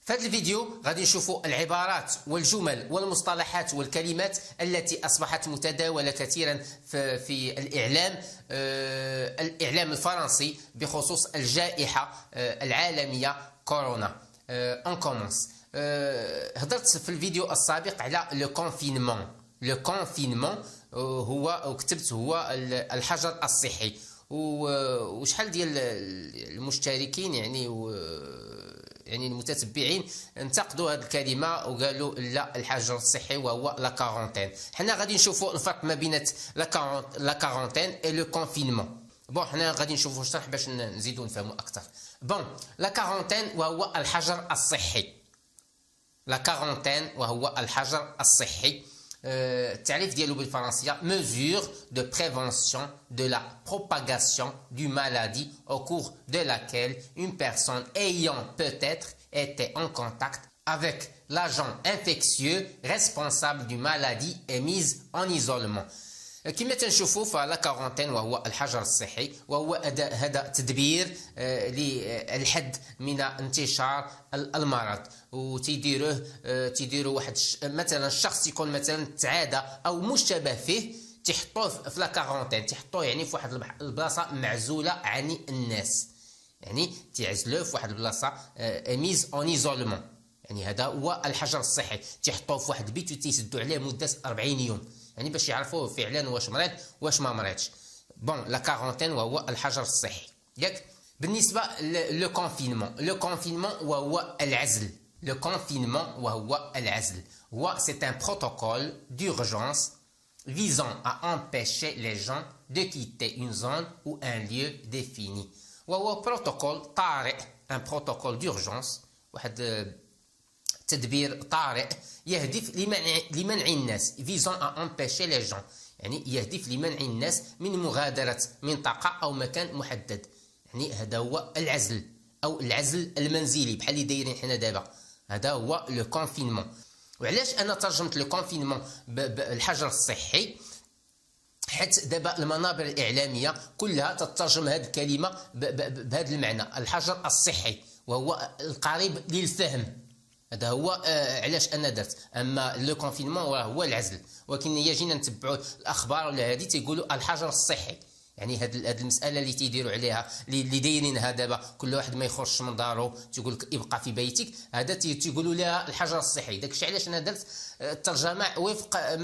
في هذا الفيديو غادي نشوفوا العبارات والجمل والمصطلحات والكلمات التي أصبحت متداولة كثيرا في الإعلام الفرنسي بخصوص الجائحة العالمية كورونا. On commence. هضرت في الفيديو السابق على لو كونفينمون هو كتبت هو الحجر الصحي، وشحال ديال المشتركين يعني المتتبعين انتقدوا هذه الكلمه وقالوا لا الحجر الصحي وهو لا كارونتين. حنا غادي نشوفوا الفرق ما بين لا كارونتين و لو كونفينمون. بون حنا غادي نشوفوا الشرح باش نزيدوا نفهموا اكثر. بون لا كارونتين وهو الحجر الصحي. لا كارونتين وهو الحجر الصحي. التعريف ديالو بالفرنسيه mesure de prévention de la propagation du maladie au cours de laquelle une personne ayant peut-être été en contact avec l'agent infectieux responsable du maladie est mise en isolement. كما تنشوفوا فلا كارونتين وهو الحجر الصحي، وهو هذا تدبير للحد من انتشار المرض، وتيديروه واحد مثلا الشخص يكون مثلا تعادى او مشتبه فيه تيحطوه في لا كارونتين، تيحطوه يعني في واحد البلاصه معزوله عن الناس، يعني تيعزلوه في واحد البلاصه ميز اون ايزولمون. يعني هذا هو الحجر الصحي، تيحطوه في واحد البيت وتيسدوا عليه مده 40 يوم، يعني باش يعرفوا فعلا واش مريض واش ما مريضش. بون لا كارونتين وهو الحجر الصحي ياك. بالنسبه لو كونفينمون وهو العزل. لو كونفينمون وهو العزل هو c'est un protocole d'urgence visant à empêcher les gens de quitter une zone ou un lieu défini. وهو بروتوكول طارئ، un protocole d'urgence، واحد تدبير طارئ يهدف لمنع الناس visant à empêcher les gens، يعني يهدف لمنع الناس من مغادرة منطقة أو مكان محدد. يعني هذا هو العزل أو العزل المنزلي بحال اللي دايرين حنا دابا، هذا هو لو كونفينمون. وعلاش أنا ترجمت لو كونفينمون بالحجر الصحي؟ حيت دابا المنابر الإعلامية كلها تترجم هذه الكلمة بهذا المعنى، الحجر الصحي، وهو القريب للفهم. هذا هو علاش انا درت. اما لو كونفينمون هو العزل، ولكن يجينا نتبعوا الاخبار ولا هذه تيقولوا الحجر الصحي، يعني هذه المساله اللي تيديروا عليها اللي دايرينها دابا، كل واحد ما يخرجش من دارو تيقول لك ابقى في بيتك، هذا تيقولوا لها الحجر الصحي. داكشي علاش انا درت الترجمه وفق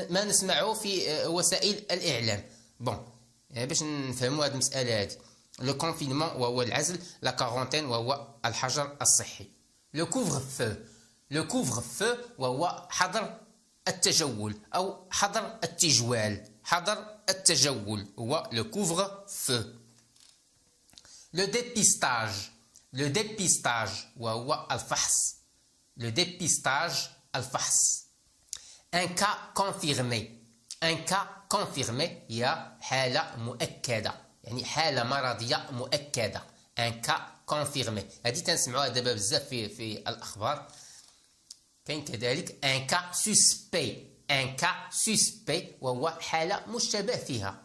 ما نسمعه في وسائل الاعلام. بون يعني باش نفهموا هذه المساله هذه. لو كونفينمون وهو العزل، لا كارونتين وهو الحجر الصحي. لو كوفغ-فو وهو حظر التجول أو حظر التجوال. حظر التجول هو لو كوفغ-فو. لو ديبيستاج وهو الفحص. لو ديبيستاج الفحص. ان كا كونفيرمي هي حالة مؤكدة، يعني حالة مرضية مؤكدة. ان كا كونفيرمي هذه تنسمعوها دابا بزاف في الاخبار. كاين كذلك ان كا سوسبي وهو حاله مشتبه فيها،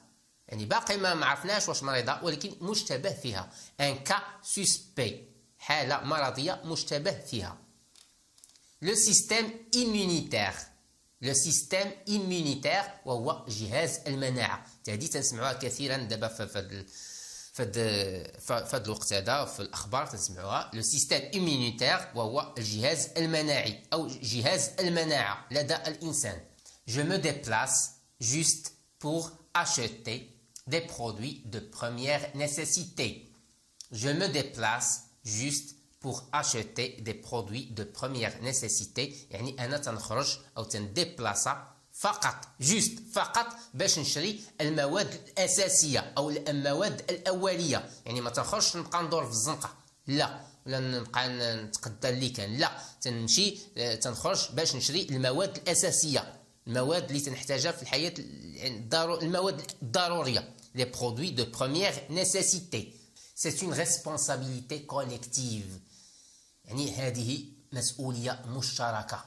يعني باقي ما عرفناش واش مريضه ولكن مشتبه فيها. ان كا سوسبي حاله مرضيه مشتبه فيها. لو سيستيم إيمونيتير وهو جهاز المناعه، هذه تنسمعوها كثيرا دابا في الوقت هذا في الاخبار تسمعوها. لو سيستيم إيمونيتير وهو الجهاز المناعي او جهاز المناعه لدى الانسان. Je me déplace juste pour acheter des produits de première nécessité. Je me déplace juste pour acheter des produits de première nécessité، يعني انا تنخرج او تنديبلاصا فقط، جوست فقط باش نشري المواد الاساسيه او المواد الاوليه، يعني ما تنخرجش نبقى ندور في الزنقه، لا، ولا نبقى نتقدى اللي كان، لا، تنمشي تنخرج باش نشري المواد الاساسيه، المواد اللي تنحتاجها في الحياه، المواد الضروريه، les produits de première nécessité. C'est une responsabilité collective، يعني هذه مسؤوليه مشتركه،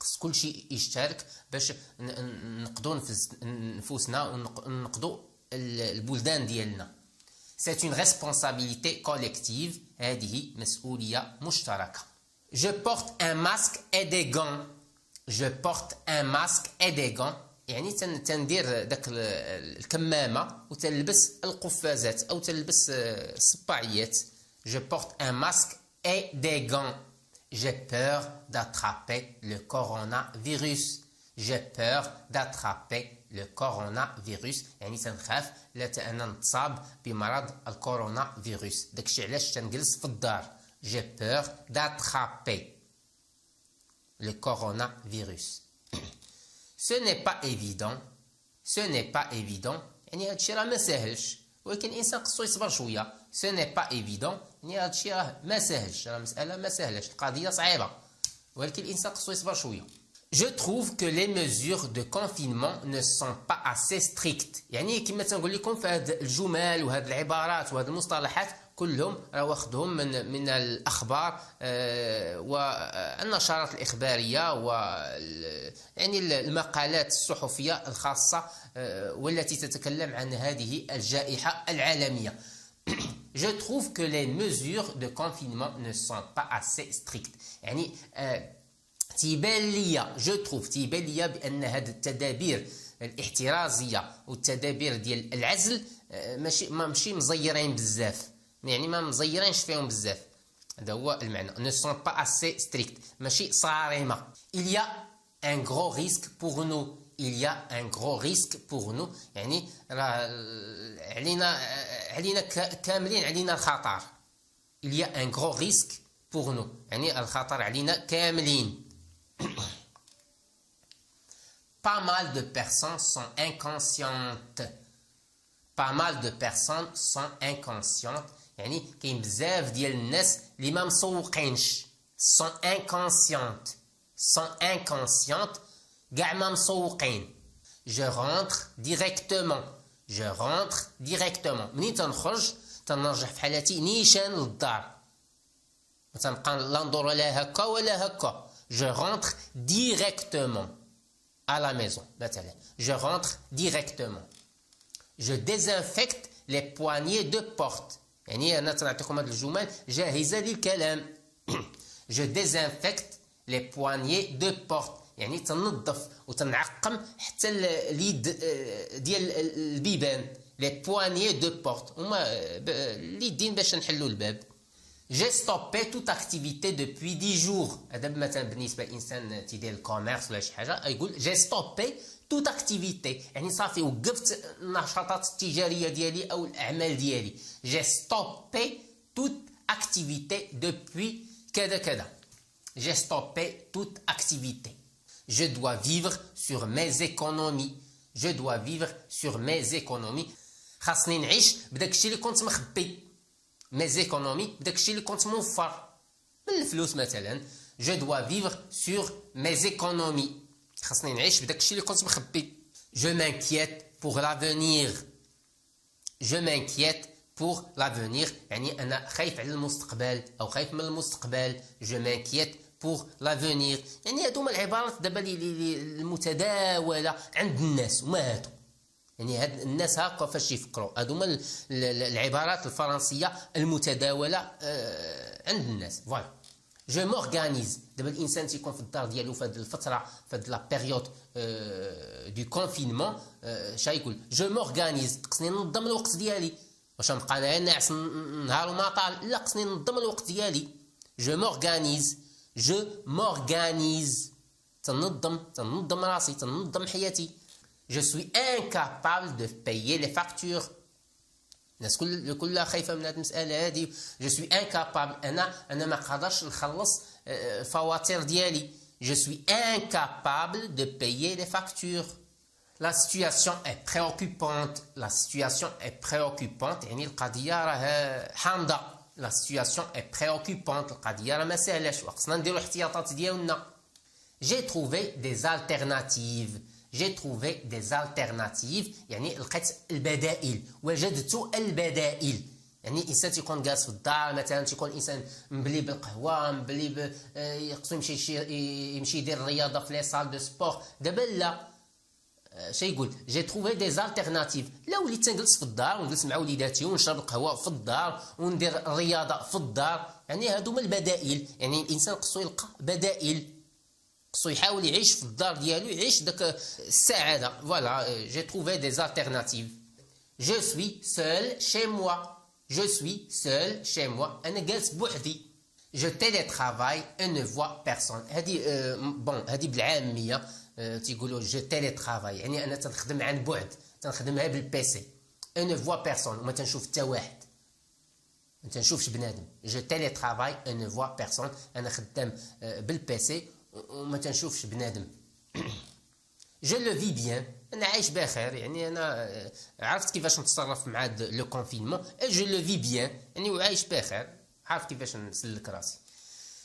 خص كل شيء يشترك باش نقضوا نفوسنا ونقضوا البلدان ديالنا. C'est une responsabilité collective، هذه مسؤولية مشتركة. Je porte un masque et des gants. Je porte un masque et des gants. يعني تندير داك الكمامة وتلبس القفازات أو تلبس الصباعيات. Je porte un masque et des gants. J'ai peur d'attraper le coronavirus. J'ai peur d'attraper le coronavirus. يعني تنخاف لا أنا نتصاب بمرض الكورونا فيروس. داكشي علاش تنجلس في الدار. J'ai peur d'attraper le coronavirus. Ce n'est pas évident. Ce n'est pas évident. يعني هادشي راه ما ساهلش ولكن الانسان خصو يصبر شويه. Ce n'est pas évident. يعني هادشي راه ما ساهلش راه مسألة ما ساهلش القضية صعيبة ولكن الانسان خصو يصبر شويه. Je trouve que les mesures de confinement ne sont pas assez strictes. يعني كما تنقول لكم في هاد الجمل وهاد العبارات وهاد المصطلحات كلهم راه واخدهم من الاخبار والنشرات الاخباريه و يعني المقالات الصحفيه الخاصه والتي تتكلم عن هذه الجائحه العالميه. Je trouve que les mesures de confinement ne sont pas assez strictes. يعني تيبان ليا بان هذه التدابير الاحترازيه والتدابير ديال العزل ماشي مزيرين بزاف. يعني ما مزيرينش فيهم بزاف. هذا هو المعنى. ne sont pas assez strict. ماشي صارمه. il y a un gros risque pour nous. il y a un gros risque pour nous. يعني راه علينا كاملين علينا الخطر. il y a un gros risque pour nous. يعني الخطر علينا كاملين. pas mal de personnes sont inconscientes. pas mal de personnes sont inconscientes. يعني كاين بزاف ديال الناس اللي ما مسوقينش. sont inconscientes. sont inconscientes. كاع ما مسوقين. je rentre directement. je rentre directement. منين تنخرج تنرجع في حالتي نيشان للدار. ما تنبقى لا ندور لا هكا ولا هكا. je rentre directement à la maison مثلا. je rentre directement. je désinfecte les poignées de porte. يعني أنا تنعطيكم هاد الجمل جاهزة للكلام. je désinfecte les poignées de porte. يعني تنظف وتنعقم حتى اليد ديال البيبان. les poignées de porte هما اليدين باش نحلوا الباب. j'ai stoppé toute activité depuis 10 jours. هذا مثلا بالنسبة لإنسان تيدير الكوميرس ولا شي حاجة يقول j'ai stoppé toute activité. يعني صافي وقفت النشاطات التجارية ديالي أو الأعمال ديالي. j'ai stoppé toute activité depuis كذا كذا. j'ai stoppé toute activité. je dois vivre sur mes économies. je dois vivre sur mes économies. خاصني نعيش بداك الشيء اللي كنت مخبي. mes économies بداك الشيء اللي كنت موفر من الفلوس مثلا. je dois vivre sur mes économies. خاصني نعيش بداك الشيء اللي كنت مخبي. je m'inquiète pour l'avenir. je m'inquiète pour l'avenir. يعني أنا خايف على المستقبل أو خايف من المستقبل. je m'inquiète pour l'avenir. يعني هادو هما العبارات دابا المتداولة عند الناس وما هادو. يعني هاد الناس هاكا فاش يفكروا هادو هما العبارات الفرنسية المتداولة عند الناس. فوالا. je m'organise. دابا الانسان تيكون في الدار ديالو في هذه الفتره في هذه لا بيريود دو كونفينمون شا يقول je m'organise. خصني ننظم الوقت ديالي. واش نبقى انا ناعس نهار وما طال؟ لا خصني ننظم الوقت ديالي. je m'organise. je m'organise. تنظم راسي تنظم حياتي. je suis incapable de payer les factures. الناس كلها خايفه من هذه المساله هذه. je suis incapable. انا ما قادرش نخلص الفواتير ديالي. je suis incapable de payer les factures. la situation est préoccupante. la situation est préoccupante. يعني القضيه راه حامضه. la situation est préoccupante. القضيه راه ما سهلاش وخصنا نديروا الاحتياطات ديالنا. j'ai trouvé des alternatives. j'ai trouvé des alternatives. يعني لقيت البدائل. وجدت البدائل. يعني الانسان تيكون جالس في الدار مثلا تيكون الانسان مبلي بالقهوه مبلي يقصو يمشي يدير الرياضه في لي سال دو سبور. دابا لا شي يقول جي تروفي دي زالتيرناتيف. لا وليت تنجلس في الدار ونجلس مع وليداتي ونشرب القهوه في الدار وندير الرياضه في الدار، يعني هادو هما البدائل. يعني الانسان خصو يلقى بدائل، خصو يحاول يعيش في الدار ديالو، يعيش داك السعاده. فوالا جي تروفي دي زالتيرناتيف. جو سوي سول شي موا. جو سوي سول شي موا، انا جالس بوحدي. جو تيليترافاي et ne vois personne. هادي بون هادي بالعاميه تيقولوا جو تيليترافاي، يعني انا تنخدم عن بعد، تنخدمها بالبيسي. et ne vois personne، وما تنشوف حتى واحد، ما تنشوفش بنادم. جو تيليترافاي et ne vois personne، انا خدام بالبيسي وما تنشوفش بنادم. جو لو في بيان، انا عايش بخير، يعني انا عرفت كيفاش نتصرف مع لو كونفينمون. جو لو في بيان يعني وعايش بخير، عارف كيفاش نسلك راسي.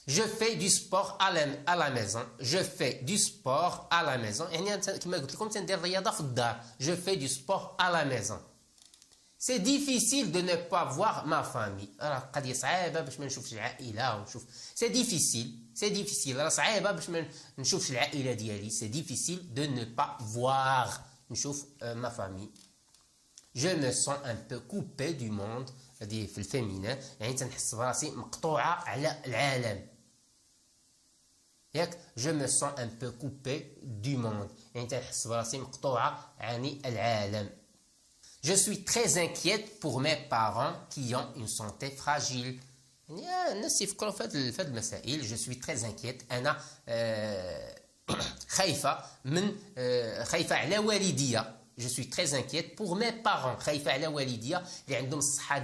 Je fais du sport à la maison. Je fais du sport à la maison. يعني كما قلت لكم تندير الرياضة في الدار. Je fais du sport à la maison. C'est difficile de ne pas voir ma famille. راه قضية صعيبة باش ما نشوفش العائلة ونشوف. C'est difficile. راه صعيبة باش ما نشوفش العائلة ديالي. C'est difficile de ne pas voir نشوف ma famille. Je me sens un peu coupé du monde. هذه في الفيمينا، يعني تنحس براسي مقطوعة على العالم. ياك جو مو سون ان بو كوبي دو موند، يعني تنحس براسي مقطوعة عن العالم. Je suis très inquiète pour mes parents qui ont une santé fragile. يعني الناس يفكروا في هذه المسائل. Je suis très inquiète، أنا خايفة على والديا. Je suis très inquiète pour mes parents. خايفة على والديا اللي عندهم الصحة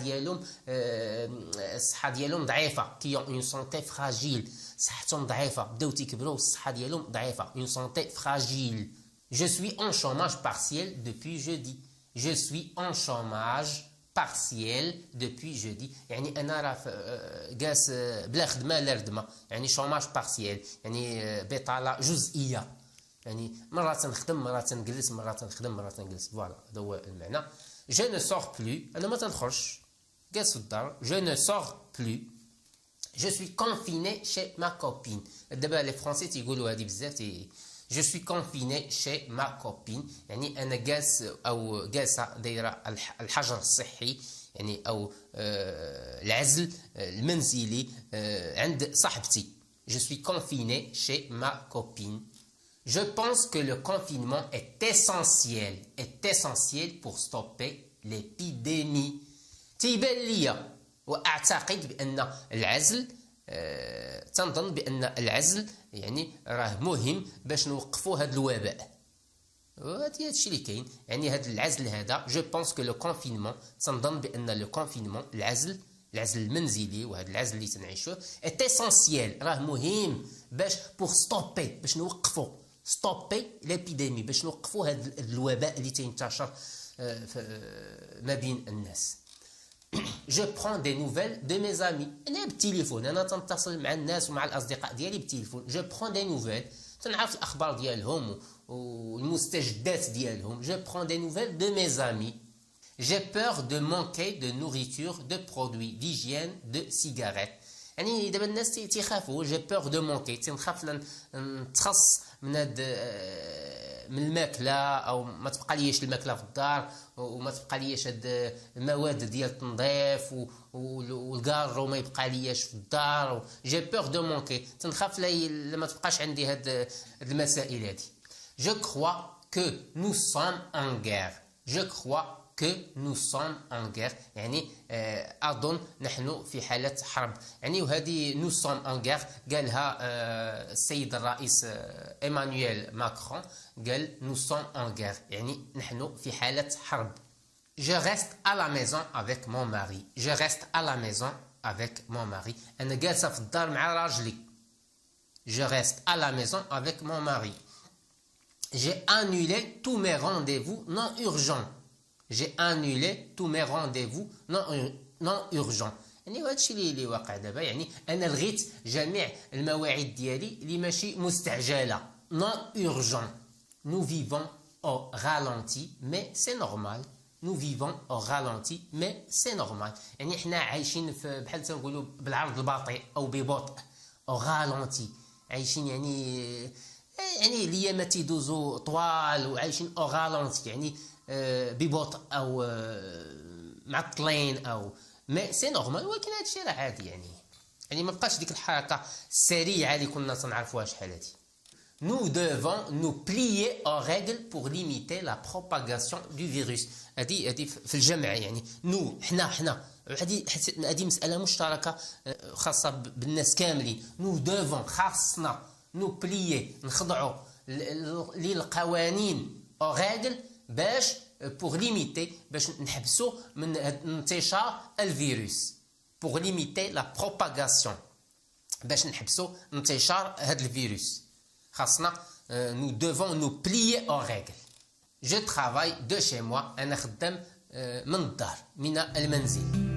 ديالهم ضعيفة. qui ont une santé fragile، صحتهم ضعيفة، بداو تيكبروا والصحة ديالهم ضعيفة. une santé fragile. Je suis en chômage partiel depuis jeudi. Je suis en chômage partiel depuis jeudi، يعني أنا راه جالس بلا خدمة لا ردمة، يعني chômage partiel يعني بطالة جزئية، يعني مرة تنخدم مرة تنجلس مرة تنخدم مرة تنجلس. فوالا هذا هو المعنى. جو نو سور بلو، انا ما تنخرجش جالس في الدار. جو نو سور بلو. جو سوي كونفيني شي ما كوبين. دابا لي فرونسي تيقولوا هذه بزاف جو سوي كونفيني شي ما كوبين، يعني انا جالس او جالسه دايره الحجر الصحي، يعني او العزل المنزلي عند صاحبتي. جو سوي كونفيني شي ما كوبين. Je pense que le confinement est essentiel pour stopper l'épidémie. تيبان ليا واعتقد بان العزل تنظن بان العزل يعني راه مهم باش نوقفوا هذا الوباء. هذا الشيء اللي كاين، يعني هذا العزل هذا جو بونس كو لو كونفينمون، تنظن بان لو كونفينمون العزل المنزلي وهذا العزل اللي تنعيشوه اسينسيال راه مهم باش بور ستوبي باش نوقفوا ستوبي لابيديمي، باش نوقفوا هذا الوباء اللي تينتشر ما بين الناس. جو برون دي نوفيل دو مي زامي، انا بالتليفون انا تنتصل مع الناس ومع الاصدقاء ديالي بالتليفون. جو برون دي نوفيل، تنعرف الاخبار ديالهم والمستجدات ديالهم. جو برون دي نوفيل دو مي زامي. J'ai peur de manquer de nourriture, de produits d'hygiène, de cigarettes. يعني دابا الناس تيخافوا. جي بور دو مونكي، تنخاف نتخص من الماكله، او ما تبقى ليش الماكله في الدار، وما تبقى ليش هاد المواد ديال التنظيف والكارو ما يبقى ليش في الدار. جي بور دو مونكي، تنخاف لما تبقاش عندي هاد المسائل هادي. جو كخوا كو نو سوم ان غير. جو كخوا que nous sommes en guerre، يعني أظن نحن في حالة حرب. يعني وهذه nous sommes en guerre قالها السيد الرئيس إيمانويل ماكرون، قال nous sommes en guerre يعني نحن في حالة حرب. Je reste à la maison avec mon mari. Je reste à la maison avec mon mari. أنا جالسة في الدار مع راجلي. Je reste à la maison avec mon mari. J'ai annulé tous mes rendez-vous non urgents. J'ai annulé tous mes rendez-vous non urgents. يعني هذا الشيء اللي واقع دابا، يعني انا لغيت جميع المواعيد ديالي اللي ماشي مستعجله. non urgent. Nous vivons au ralenti mais c'est normal. Nous vivons au ralenti mais c'est normal. يعني احنا عايشين في بحال تنقولوا بالعرض البطيء او ببطء. au ralenti عايشين يعني يعني الايامات يدوزوا طوال وعايشين او غالونت، يعني ببطء او معطلين او مي سي نورمال، ولكن هذا الشيء راه عادي. يعني ما بقاش ديك الحركه السريعه اللي كنا تنعرفوها شحال هادي. Nous devons nous plier aux règles pour limiter la propagation du virus. هذه في الجمع، يعني نو حنا هذه مسألة مشتركة خاصة بالناس كاملين. نو devons خاصنا نو بليي نخضعوا للقوانين aux règles باش pour limiter باش نحبسوا من انتشار الفيروس. pour limiter la propagation باش نحبسوا انتشار هذا الفيروس خاصنا nous devons nous plier aux règles. Je travaille de chez moi. أنا خدام من الدار، من المنزل.